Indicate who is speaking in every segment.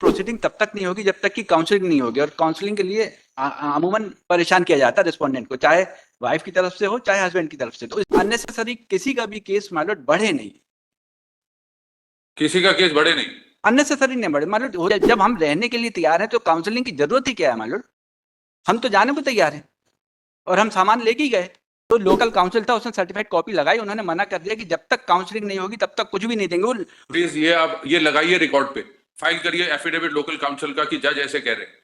Speaker 1: Proceeding तब तक नहीं होगी जब तक कि काउंसलिंग नहीं होगी, और काउंसलिंग के लिए अमूमन परेशान किया जाता है रिस्पोंडेंट को, चाहे वाइफ की तरफ से हो चाहे हस्बैंड की तरफ से। तो अननेसेसरी किसी का भी केस माय लॉर्ड बढ़े नहीं,
Speaker 2: किसी का केस बढ़े नहीं,
Speaker 1: अननेसेसरी नहीं बढ़े माय लॉर्ड। जब हम रहने के लिए तैयार हैं तो काउंसलिंग की जरूरत ही क्या है माय लॉर्ड? हम तो जाने को तैयार हैं और हम सामान लेके ही गए। तो लोकल काउंसिल था, उसने सर्टिफाइड कॉपी लगाई, उन्होंने मना कर दिया कि जब तक काउंसलिंग नहीं होगी तब तक कुछ भी नहीं देंगे वो।
Speaker 2: प्लीज ये आप ये लगाइए रिकॉर्ड पे, फाइल करिए एफिडेविट लोकल काउंसिल का कि जज ऐसे कह रहे हैं,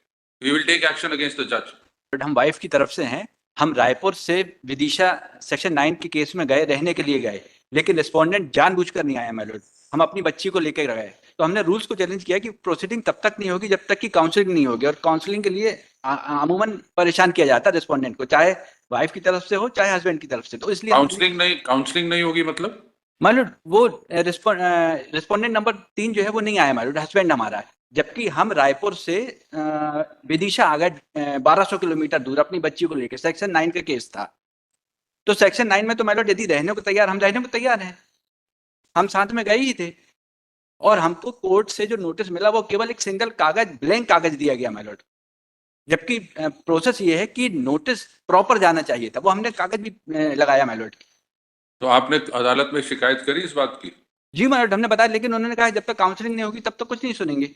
Speaker 2: we will take action against the जज।
Speaker 1: हम वाइफ की तरफ से हैं, हम रायपुर से विदिशा सेक्शन 9 के केस में गए, रहने के लिए गए, लेकिन रिस्पोंडेंट जानबूझकर नहीं आया माय लॉर्ड। हम अपनी बच्ची को लेकर गए, तो हमने रूल्स को चैलेंज किया कि प्रोसीडिंग तब तक नहीं होगी जब तक कि काउंसलिंग नहीं होगी, और काउंसलिंग के लिए अमूमन परेशान किया जाता है रिस्पोंडेंट को, चाहे वाइफ की तरफ से हो चाहे हस्बैंड की तरफ से। तो इसलिए
Speaker 2: काउंसलिंग नहीं होगी मतलब
Speaker 1: माय लॉर्ड वो रिस्पोंडेंट नंबर 3 जो है वो नहीं आया माय लॉर्ड, हस्बैंड हमारा है, जबकि हम रायपुर से विदिशा आ गए 1200 किलोमीटर दूर अपनी बच्ची को लेकर, सेक्शन 9 का केस था। तो सेक्शन 9 में तो माय लॉर्ड यदि रहने को तैयार, हम रहने को तैयार हैं, हम साथ में गए ही थे, और हमको कोर्ट से जो नोटिस मिला वो केवल एक सिंगल कागज, ब्लैंक कागज दिया गया माय लॉर्ड, जबकि प्रोसेस ये है कि नोटिस प्रॉपर जाना चाहिए था, वो हमने कागज भी लगाया माय लॉर्ड।
Speaker 2: तो आपने अदालत में शिकायत करी इस बात की?
Speaker 1: जी माय लॉर्ड, हमने बताया, लेकिन उन्होंने कहा जब तक काउंसलिंग नहीं होगी तब तक कुछ नहीं सुनेंगे।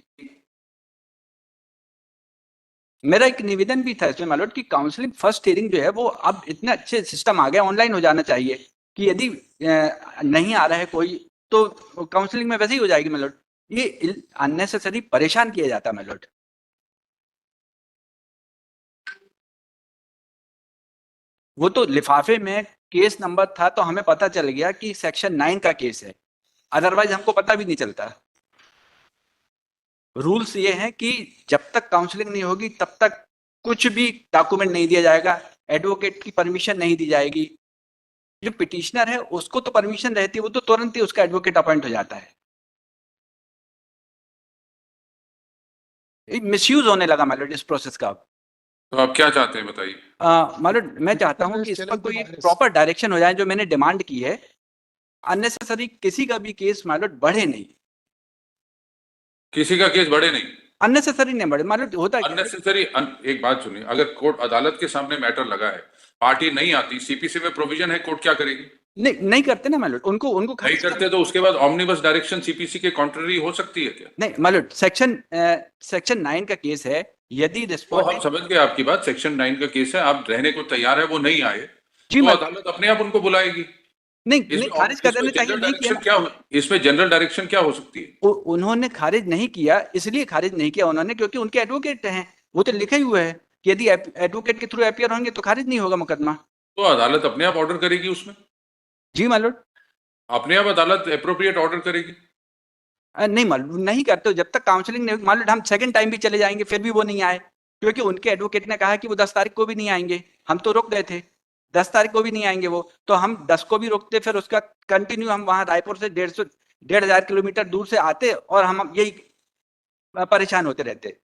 Speaker 1: मेरा एक निवेदन भी था इसमें माय लॉर्ड कि काउंसलिंग फर्स्ट हियरिंग जो है वो अब इतने अच्छे सिस्टम आ गया, ऑनलाइन हो जाना चाहिए कि यदि नहीं आ रहा है कोई तो काउंसलिंग में वैसे ही हो जाएगी माय लॉर्ड। ये अननेसेसरी परेशान किया जाता है माय लॉर्ड। वो तो लिफाफे में केस नंबर था तो हमें पता चल गया कि सेक्शन 9 का केस है, अदरवाइज हमको पता भी नहीं चलता। रूल्स ये हैं कि जब तक काउंसलिंग नहीं होगी तब तक कुछ भी डॉक्यूमेंट नहीं दिया जाएगा, एडवोकेट की परमिशन नहीं दी जाएगी। जो पिटिशनर है उसको तो परमिशन रहती है, वो तो तुरंत ही उसका एडवोकेट अपॉइंट हो जाता है। मिसयूज होने लगा माय लॉर्ड इस प्रोसेस का।
Speaker 2: तो आप क्या चाहते हैं बताइए?
Speaker 1: माय लॉर्ड मैं चाहता हूं कि इस पर कोई प्रॉपर डायरेक्शन हो जाए, जो मैंने डिमांड की है। अननेसेसरी किसी का भी केस माय लॉर्ड बढ़े नहीं,
Speaker 2: किसी का केस बढ़े नहीं,
Speaker 1: अननेसेसरी नहीं बढ़े माय लॉर्ड। होता है
Speaker 2: अननेसेसरी एक बात सुनिए, अगर कोर्ट अदालत के सामने मैटर लगा है, पार्टी नहीं आती, सीपीसी में प्रोविजन है, कोर्ट क्या करेगी?
Speaker 1: नहीं करते ना माय लॉर्ड, उनको
Speaker 2: नहीं
Speaker 1: खारिज
Speaker 2: करते तो उसके बाद ऑमनिबस डायरेक्शन सीपीसी के कॉन्ट्ररी हो सकती है क्या?
Speaker 1: नहीं माय लॉर्ड, सेक्शन 9 का केस है, यदि
Speaker 2: तो हम
Speaker 1: रिस्पोंडेंट
Speaker 2: समझ गए आपकी बात, सेक्शन 9 का केस है, आप रहने को तैयार है, वो नहीं आए
Speaker 1: जी
Speaker 2: तो
Speaker 1: माय
Speaker 2: अदालत अपने आप उनको बुलाएगी।
Speaker 1: नहीं खारिज कर देना चाहिए, नहीं किया ना।
Speaker 2: इसमें जनरल डायरेक्शन क्या हो सकती है?
Speaker 1: उन्होंने खारिज नहीं किया, इसलिए खारिज नहीं किया उन्होंने क्योंकि उनके एडवोकेट हैं, वो तो लिखे हुए है कि यदि एडवोकेट के थ्रू अपियर होंगे तो खारिज नहीं होगा मुकदमा।
Speaker 2: तो अदालत अपने आप ऑर्डर करेगी उसमें,
Speaker 1: जी माय लॉर्ड।
Speaker 2: अपने आप अदालत एप्रोप्रिएट ऑर्डर करेगी।
Speaker 1: नहीं मालूम, नहीं करते जब तक काउंसलिंग नहीं होगी माय लॉर्ड। हम सेकंड टाइम भी चले जाएंगे फिर भी वो नहीं आए, क्योंकि उनके एडवोकेट ने कहा कि वो 10 तारीख को भी नहीं आएंगे। हम तो रुक गए थे, 10 तारीख को भी नहीं आएंगे वो, तो हम 10 को भी रुकते, फिर उसका कंटिन्यू हम वहां रायपुर से 1,500 किलोमीटर दूर से आते और हम यही परेशान होते रहते।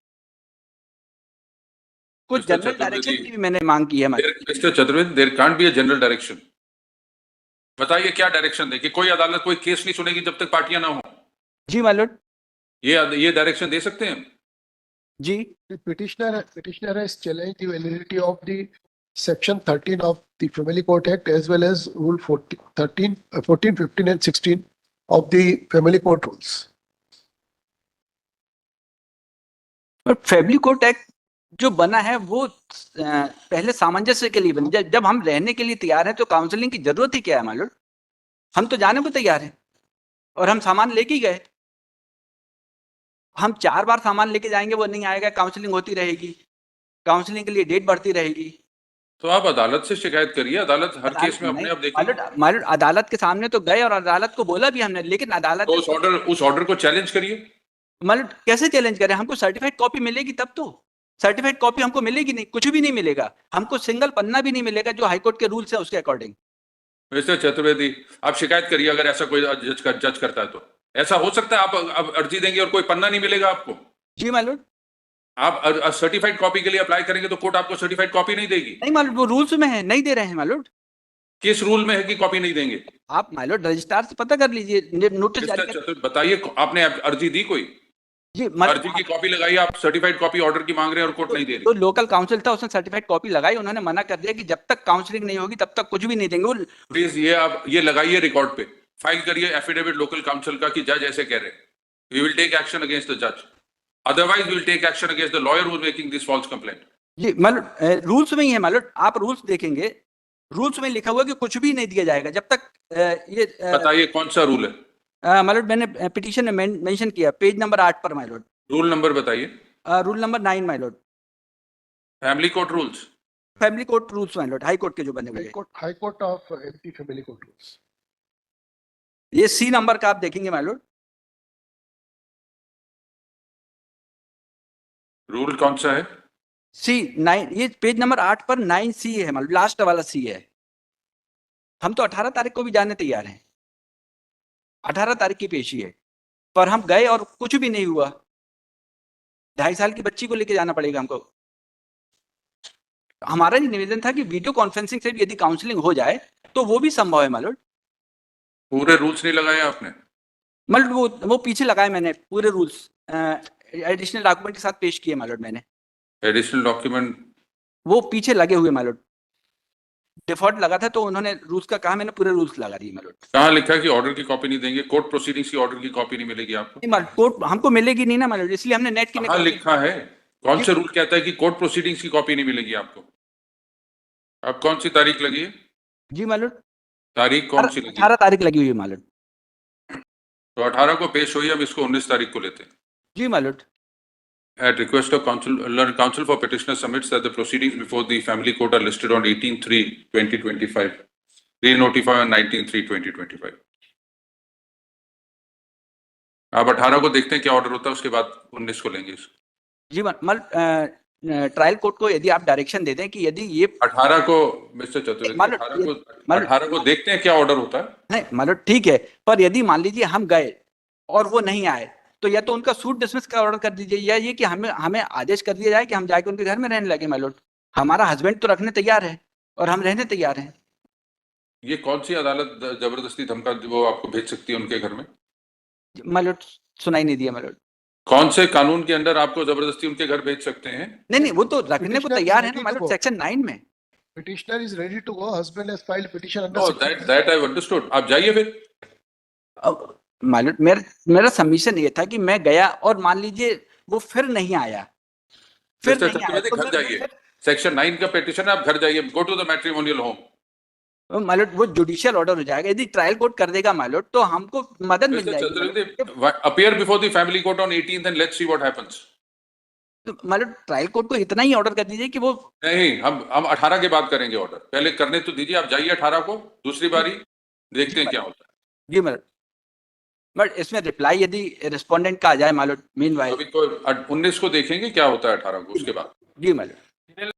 Speaker 1: कुछ जनरल डायरेक्शन की भी मैंने मांग की है।
Speaker 2: Mister Chaturvedi, there can't be a general direction. बताइए क्या डायरेक्शन दे कि कोई अदालत कोई केस नहीं सुनेगी जब तक पार्टियां ना हो?
Speaker 1: जी माय लॉर्ड।
Speaker 2: ये डायरेक्शन दे सकते हैं?
Speaker 1: जी
Speaker 3: petitioner has challenged the validity of the section 13 of the Family Court Act as well as rule 14, 15 and 16 of the Family Court rules.
Speaker 1: और फैमिली कोर्ट एक्ट जो बना है वो पहले सामंजस्य के लिए बना। जब हम रहने के लिए तैयार हैं तो काउंसलिंग की जरूरत ही क्या है माय लॉर्ड? हम तो जाने को तैयार हैं और हम सामान लेके ही गए। हम 4 बार सामान लेके जाएंगे, वो नहीं आएगा, काउंसलिंग होती रहेगी, काउंसलिंग के लिए डेट बढ़ती रहेगी।
Speaker 2: तो आप अदालत से शिकायत करिए, अदालत हर केस में अपने आप देखेगी।
Speaker 1: माय लॉर्ड अदालत के सामने तो गए और अदालत को बोला भी हमने, लेकिन अदालत
Speaker 2: तो उस ऑर्डर को चैलेंज करिए।
Speaker 1: माय लॉर्ड कैसे चैलेंज करें? हमको सर्टिफाइड कॉपी मिलेगी तब तो। सर्टिफाइड कॉपी हमको मिलेगी नहीं, कुछ भी नहीं मिलेगा, हमको सिंगल पन्ना भी नहीं मिलेगा जो हाईकोर्ट के रूल्स है उसके अकॉर्डिंग।
Speaker 2: मिस्टर चतुर्वेदी, आप शिकायत करिए, अगर ऐसा कोई जज करता है तो ऐसा हो सकता है आप अर्जी देंगे और कोई पन्ना नहीं मिलेगा आपको?
Speaker 1: जी माय लॉर्ड।
Speaker 2: आप सर्टिफाइड कॉपी के लिए अप्लाई करेंगे तो कोर्ट आपको सर्टिफाइड कॉपी नहीं देगी?
Speaker 1: नहीं माय लॉर्ड, वो रूल्स में है, नहीं दे रहे हैं माय लॉर्ड।
Speaker 2: किस रूल में है कि कॉपी नहीं देंगे?
Speaker 1: आप माय लॉर्ड रजिस्ट्रार से पता कर लीजिए, नोटिस जारी
Speaker 2: बताइए, आपने अर्जी दी कोई?
Speaker 1: जी
Speaker 2: अर्जी की कॉपी लगाई, आप सर्टिफाइड कॉपी ऑर्डर की मांग रहे हैं और कोर्ट नहीं दे
Speaker 1: तो
Speaker 2: रही।
Speaker 1: लोकल काउंसिल था, उसने सर्टिफाइड कॉपी लगाई, उन्होंने मना कर दिया कि जब तक काउंसलिंग नहीं होगी तब तक कुछ भी नहीं देंगे वो।
Speaker 2: प्लीज ये आप ये लगाइए रिकॉर्ड पे, फाइल करिए एफिडेविट लोकल काउंसिल का कि जज ऐसे कह रहे हैं। We will take action against the जज, otherwise we will take action against the lawyer who is making this false complaint.
Speaker 1: जी मतलब रूल्स में ही है मालूम, आप रूल्स देखेंगे, रूल्स में लिखा हुआ है कि कुछ भी नहीं दिया जाएगा जब तक ये
Speaker 2: बताइए कौन सा रूल है?
Speaker 1: मालूम मैंने पिटीशन में मेंशन किया पेज नंबर 8 पर मालूम।
Speaker 2: रूल नंबर बताइए।
Speaker 1: रूल नंबर 9 मालूम,
Speaker 2: family court rules.
Speaker 1: Family court rules मालूम, हाई कोर्ट के जो बने हुए हैं।
Speaker 3: High Court of MP Family Court rules.
Speaker 1: ये सी नंबर का आप देखेंगे मालूम।
Speaker 2: रूल कौन सा है?
Speaker 1: C9, ये पेज नंबर 8 पर 9C है मालूम, लास्ट वाला C है। हम तो 18 तारीख को भी जाने तैयार हैं, 18 तारीख की पेशी है, पर हम गए और कुछ भी नहीं हुआ। 2.5 साल की बच्ची को लेके जाना पड़ेगा हमको। हमारा ये निवेदन था कि वीडियो कॉन्फ्रेंसिंग से भी यदि काउंसलिंग हो जाए तो वो भी संभव है मालूम।
Speaker 2: पूरे रूल्स नहीं लगाए आपने?
Speaker 1: मतलब वो पीछे लगाए मैंने पूरे रूल्स, एडिशनल डॉक्यूमेंट के साथ पेश किए मालूम मैंने,
Speaker 2: एडिशनल डॉक्यूमेंट
Speaker 1: वो पीछे लगे हुए मालूम। डिफॉल्ट लगा था तो उन्होंने रूल्स का कहा, मैंने पूरे रूल्स लगा दिए मालूम।
Speaker 2: कहाँ लिखा है कि ऑर्डर की कॉपी नहीं देंगे? कोर्ट प्रोसीडिंग्स की ऑर्डर की कॉपी नहीं मिलेगी आपको?
Speaker 1: नहीं मालूम, कोर्ट हमको मिलेगी नहीं ना मालूम, इसलिए हमने नेट की
Speaker 2: कहाँ लिखा है? कौन से रूल कहता है कि कोर्ट प्रोसीडिंग्स की कॉपी नहीं मिलेगी आपको? अब कौन सी तारीख लगी है?
Speaker 1: जी मालूम,
Speaker 2: तारीख कौन सी लगी?
Speaker 1: 18 तारीख लगी हुई है मालूम।
Speaker 2: तो 18 को पेश हुई, अब इसको 19 तारीख को लेते हैं।
Speaker 1: जी मालूम।
Speaker 2: At request of counsel for petitioner submits that the proceedings before the family court are listed on 18/3/2025, re-notify on 19/3/2025. आप 18 को देखते हैं क्या ऑर्डर होता है, उसके बाद 19 को लेंगे इसको।
Speaker 1: जी मालूम, ट्रायल कोर्ट को यदि आप डायरेक्शन दे दें कि यदि ये
Speaker 2: 18 को मिस्टर चतुर्वेदी,
Speaker 1: मालूम,
Speaker 2: 18 को देखते हैं क्या ऑर्डर होता है।
Speaker 1: नहीं मालूम ठीक है, पर यदि मान लीजिए हम गए और वो नहीं आए तो या तो उनका सूट डिसमिस का ऑर्डर कर दीजिए, या ये कि हमें आदेश कर दिया जाए कि हम जाके उनके घर में रहने लगे मालूम। हमारा हस्बैंड तो रखने तैयार है और हम रहने तैयार हैं।
Speaker 2: ये कौन सी अदालत जबरदस्ती धमका वो आपको भेज सकती है उनके घर में?
Speaker 1: मालूम सुनाई नहीं दिया मालूम।
Speaker 2: कौन से कानून के अंदर आपको जबरदस्ती उनके घर भेज सकते हैं?
Speaker 1: नहीं वो तो रखने को
Speaker 3: Petitioner
Speaker 1: तैयार
Speaker 3: is
Speaker 1: है ना
Speaker 3: ready to
Speaker 1: मालूम,
Speaker 3: go.
Speaker 1: सेक्शन 9 में।
Speaker 3: Petitioner is ready to go. Husband has filed petition under.
Speaker 2: Oh,
Speaker 3: section-
Speaker 2: that I've understood. आप जाइए फिर।
Speaker 1: मालूम मेरा सबमिशन ये था कि मैं गया और मान लीजिए वो फिर नहीं आया, फिर
Speaker 2: मिस्टर
Speaker 1: नहीं आया
Speaker 2: चतुर्वेदी,
Speaker 1: तो
Speaker 2: घर जाइए। सेक्शन 9 का पिटीशन है, आप घर जाइए, go to the matrimonial home.
Speaker 1: मालूम वो जुडिशियल ऑर्डर हो जाएगा। यदि ट्रायल कोर्ट कर देगा मालूम तो हमको मदद मिल
Speaker 2: मिस्टर
Speaker 1: जाएगी
Speaker 2: Chaturvedi, appear before the family court on 18th and let's see what happens.
Speaker 1: तो मालूम ट्रायल कोर्ट को इतना ही ऑर्डर कर दीजिए कि वो
Speaker 2: नहीं, हम 18 के बाद करेंगे ऑर्डर, पहले करने तो दीजिए। आप जाइए 18 को, दूसरी बारी देखते हैं क्या होता है।
Speaker 1: जी मालूम, बट इसमें रिप्लाई यदि रिस्पोंडेंट का आ जाए मालूम मीनवाइल।
Speaker 2: अभी तो 19 को देखेंगे क्या होता है 18 को, उसके बाद।
Speaker 1: जी मालूम।